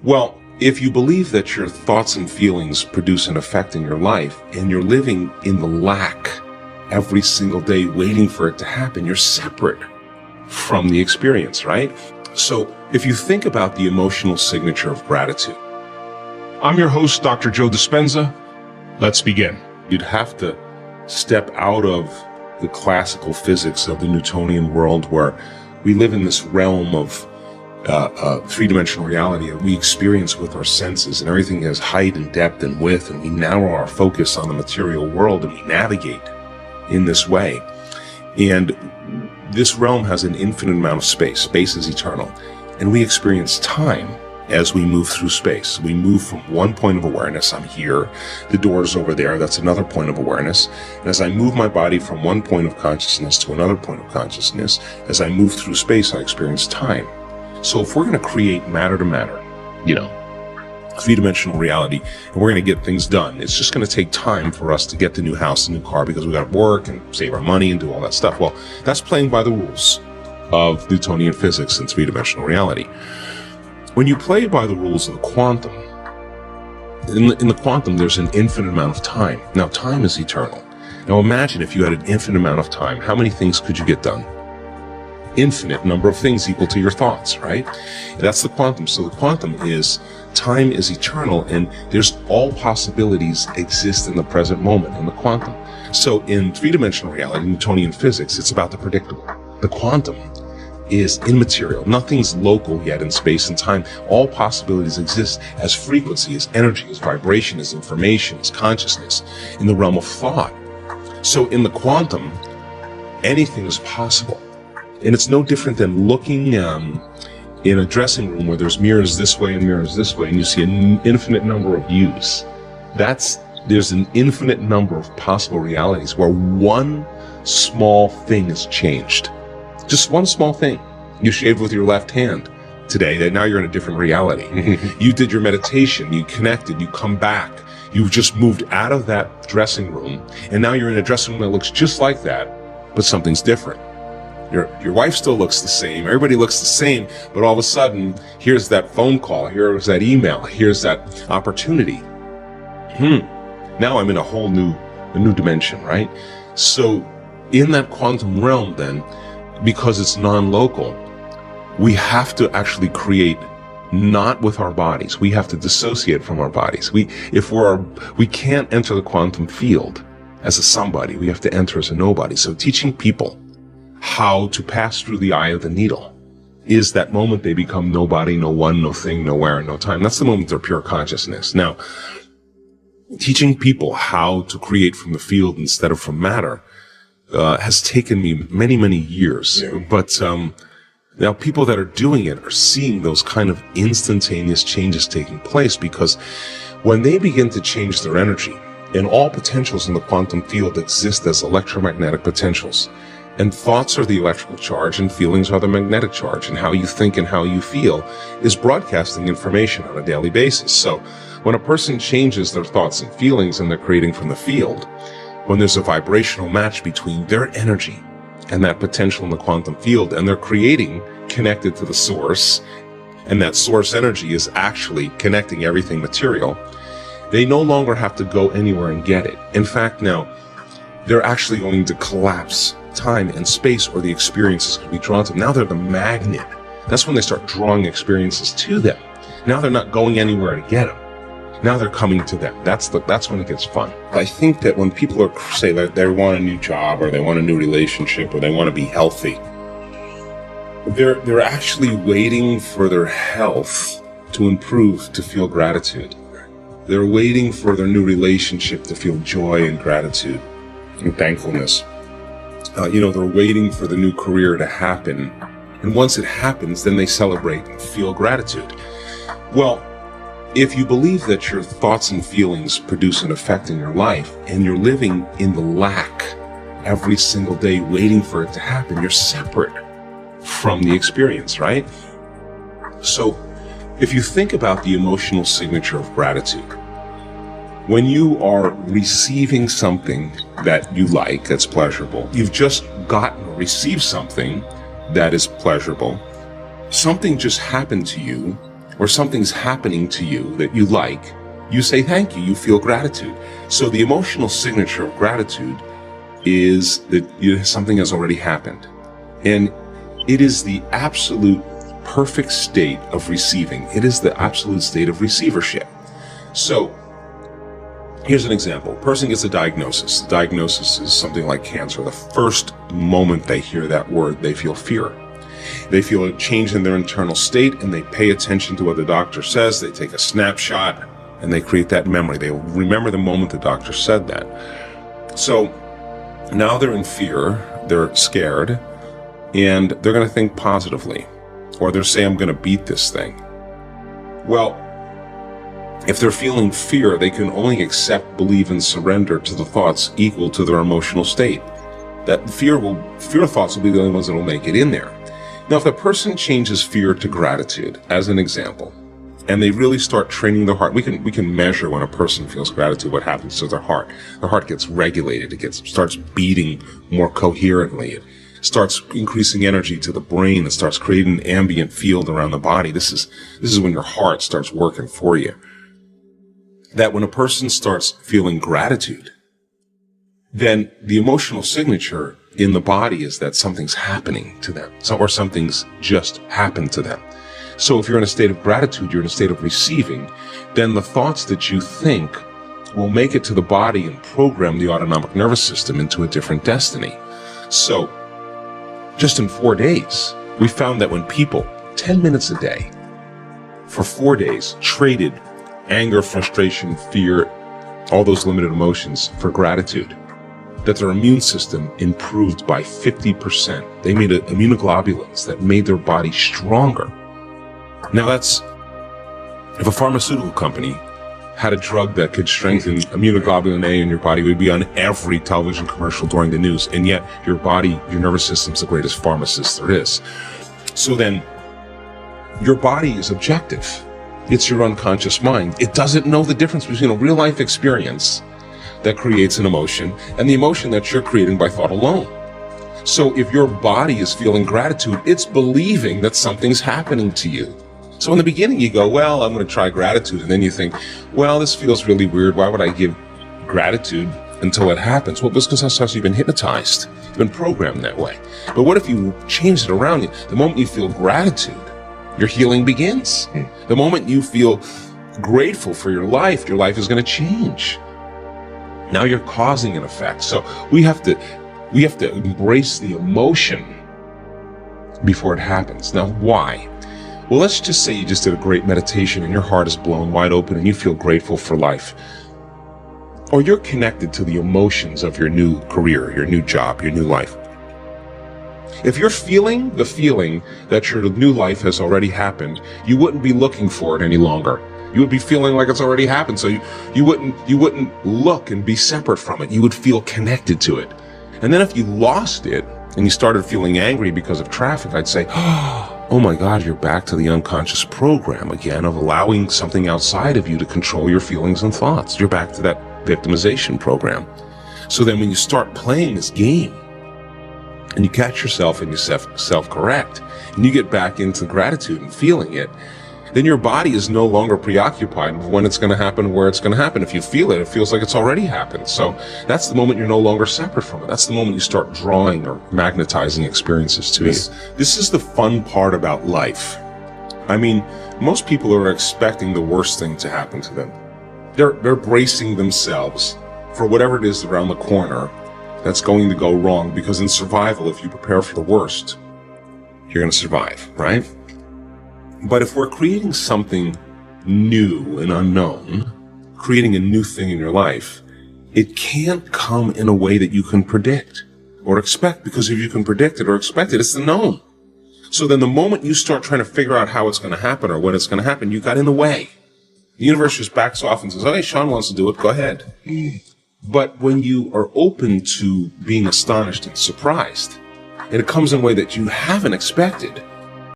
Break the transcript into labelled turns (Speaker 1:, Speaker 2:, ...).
Speaker 1: Well, if you believe that your thoughts and feelings produce an effect in your life, and you're living in the lack every single day waiting for it to happen, you're separate from the experience, right? So if you think about the emotional signature of gratitude. I'm your host, DrJoeDispenza. Let's begin. You'd have to step out of the classical physics of the Newtonian world, where we live in this realm of three-dimensional reality that we experience with our senses, and everything has height and depth and width, and we narrow our focus on the material world and we navigate in this way. And this realm has an infinite amount of space. Space is eternal. And we experience time as we move through space. We move from one point of awareness, I'm here, the door's over there, that's another point of awareness. And as I move my body from one point of consciousness to another point of consciousness, as I move through space, I experience time. So if we're going to create matter to matter, three-dimensional reality, and we're going to get things done, it's just going to take time for us to get the new house, the new car, because we got to work and save our money and do all that stuff. Well, that's playing by the rules of Newtonian physics and three-dimensional reality. When you play by the rules of the quantum, in the quantum, there's an infinite amount of time. Now, time is eternal. Now, imagine if you had an infinite amount of time, how many things could you get done? Infinite number of things equal to your thoughts, right? That's the quantum. So the quantum is time is eternal, and there's all possibilities exist in the present moment in the quantum. So in three-dimensional reality, Newtonian physics, it's about the predictable. The quantum is immaterial. Nothing's local yet in space and time. All possibilities exist as frequency, as energy, as vibration, as information, as consciousness in the realm of thought. So in the quantum, anything is possible. And it's no different than looking in a dressing room where there's mirrors this way and mirrors this way, and you see an infinite number of views. There's an infinite number of possible realities where one small thing is changed. Just one small thing. You shaved with your left hand today, that now you're in a different reality. You did your meditation, you connected, you come back. You've just moved out of that dressing room, and now you're in a dressing room that looks just like that, but something's different. Your wife still looks the same, everybody looks the same, but all of a sudden, here's that phone call, here's that email, here's that opportunity. Now I'm in a whole new dimension, right? So in that quantum realm then, because it's non-local, we have to actually create not with our bodies. We have to dissociate from our bodies. We can't enter the quantum field as a somebody. We have to enter as a nobody. So teaching people how to pass through the eye of the needle is that moment they become nobody, no one, no thing, nowhere, no time. That's the moment they're pure consciousness. Now, teaching people how to create from the field instead of from matter has taken me many, many years. Yeah. But now people that are doing it are seeing those kind of instantaneous changes taking place, because when they begin to change their energy, and all potentials in the quantum field exist as electromagnetic potentials, and thoughts are the electrical charge and feelings are the magnetic charge, and how you think and how you feel is broadcasting information on a daily basis. So when a person changes their thoughts and feelings and they're creating from the field, when there's a vibrational match between their energy and that potential in the quantum field, and they're creating connected to the source, and that source energy is actually connecting everything material, they no longer have to go anywhere and get it. In fact, now they're actually going to collapse time and space, or the experiences can be drawn to them. Now they're the magnet. That's when they start drawing experiences to them. Now they're not going anywhere to get them. Now they're coming to them. That's when it gets fun. I think that when people say that they want a new job, or they want a new relationship, or they want to be healthy, they're actually waiting for their health to improve to feel gratitude. They're waiting for their new relationship to feel joy and gratitude and thankfulness. They're waiting for the new career to happen. And once it happens, then they celebrate and feel gratitude. Well, if you believe that your thoughts and feelings produce an effect in your life, and you're living in the lack every single day waiting for it to happen, you're separate from the experience, right? So if you think about the emotional signature of gratitude, when you are receiving something that you like, that's pleasurable, you've just gotten or received something that is pleasurable, something just happened to you or something's happening to you that you like, you say thank you, you feel gratitude. So the emotional signature of gratitude is that something has already happened. And it is the absolute perfect state of receiving. It is the absolute state of receivership. So here's an example. A person gets a diagnosis. The diagnosis is something like cancer. The first moment they hear that word, they feel fear. They feel a change in their internal state, and they pay attention to what the doctor says. They take a snapshot, and they create that memory. They remember the moment the doctor said that. So now they're in fear, they're scared, and they're going to think positively. Or they'll say, I'm going to beat this thing. Well, if they're feeling fear, they can only accept, believe, and surrender to the thoughts equal to their emotional state. That fear thoughts will be the only ones that will make it in there. Now, if a person changes fear to gratitude, as an example, and they really start training their heart, we can measure when a person feels gratitude, what happens to their heart. Their heart gets regulated. It starts beating more coherently. It starts increasing energy to the brain. It starts creating an ambient field around the body. This is when your heart starts working for you. That when a person starts feeling gratitude, then the emotional signature in the body is that something's happening to them, or something's just happened to them. So if you're in a state of gratitude, you're in a state of receiving, then the thoughts that you think will make it to the body and program the autonomic nervous system into a different destiny. So just in 4 days, we found that when people, 10 minutes a day, for 4 days, traded anger, frustration, fear, all those limited emotions for gratitude, that their immune system improved by 50%. They made immunoglobulins that made their body stronger. Now if a pharmaceutical company had a drug that could strengthen immunoglobulin A in your body, it would be on every television commercial during the news. And yet your nervous system's the greatest pharmacist there is. So then your body is objective. It's your unconscious mind. It doesn't know the difference between a real life experience that creates an emotion and the emotion that you're creating by thought alone. So if your body is feeling gratitude, it's believing that something's happening to you. So in the beginning you go, well, I'm going to try gratitude. And then you think, well, this feels really weird. Why would I give gratitude until it happens? Well, because you've been hypnotized. You've been programmed that way. But what if you change it around you? The moment you feel gratitude, your healing begins. The moment you feel grateful for your life is going to change. Now you're causing an effect. So we have to embrace the emotion before it happens. Now, why? Well, let's just say you just did a great meditation and your heart is blown wide open and you feel grateful for life. Or you're connected to the emotions of your new career, your new job, your new life. If you're feeling the feeling that your new life has already happened, you wouldn't be looking for it any longer. You would be feeling like it's already happened. So you wouldn't look and be separate from it. You would feel connected to it. And then if you lost it and you started feeling angry because of traffic, I'd say, oh my God, you're back to the unconscious program again of allowing something outside of you to control your feelings and thoughts. You're back to that victimization program. So then when you start playing this game and you catch yourself and you self-correct and you get back into gratitude and feeling it, then your body is no longer preoccupied with when it's going to happen and where it's going to happen. If you feel it, it feels like it's already happened. So that's the moment you're no longer separate from it. That's the moment you start drawing or magnetizing experiences to you. This is the fun part about life. I mean, most people are expecting the worst thing to happen to them. They're bracing themselves for whatever it is around the corner that's going to go wrong, because in survival, if you prepare for the worst, you're going to survive, right? But if we're creating something new and unknown, creating a new thing in your life, it can't come in a way that you can predict or expect, because if you can predict it or expect it, it's the known. So then the moment you start trying to figure out how it's going to happen or when it's going to happen, you got in the way. The universe just backs off and says, oh, hey, Sean wants to do it, go ahead. But when you are open to being astonished and surprised, and it comes in a way that you haven't expected,